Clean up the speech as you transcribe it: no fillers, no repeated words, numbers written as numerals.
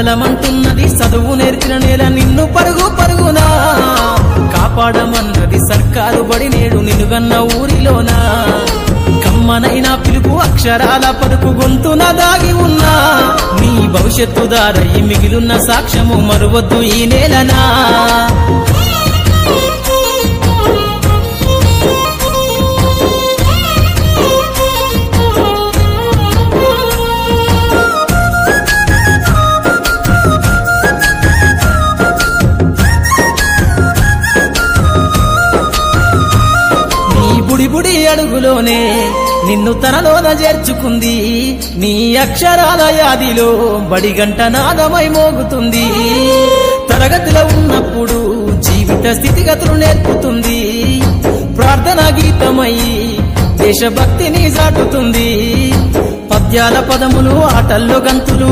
కదలమంటున్నది చదువు నేర్చిన నేల నిన్ను పరుగు పరుగునా కాపాడమన్నది సర్కారు బడి నేడు నిలుగన్న ఊరిలోనా కమ్మనైనా పిలుపు అక్షరాల పలుకు గొంతున దాగి ఉన్నా నీ భవిష్యత్తు దారయి మిగిలున్న సాక్ష్యము మరువద్దు ఈ నేలనా బుడి అడుగులోనే నిన్ను తనలోన చేర్చుకుంది నీ అక్షరాల యాదిలో బడిగంట నాదమై మోగుతుంది తరగతిలో ఉన్నప్పుడు జీవిత స్థితిగతులు నేర్పుతుంది ప్రార్థనా గీతమై దేశభక్తిని చాటుతుంది పద్యాల పదములు ఆటల్లో గంతులు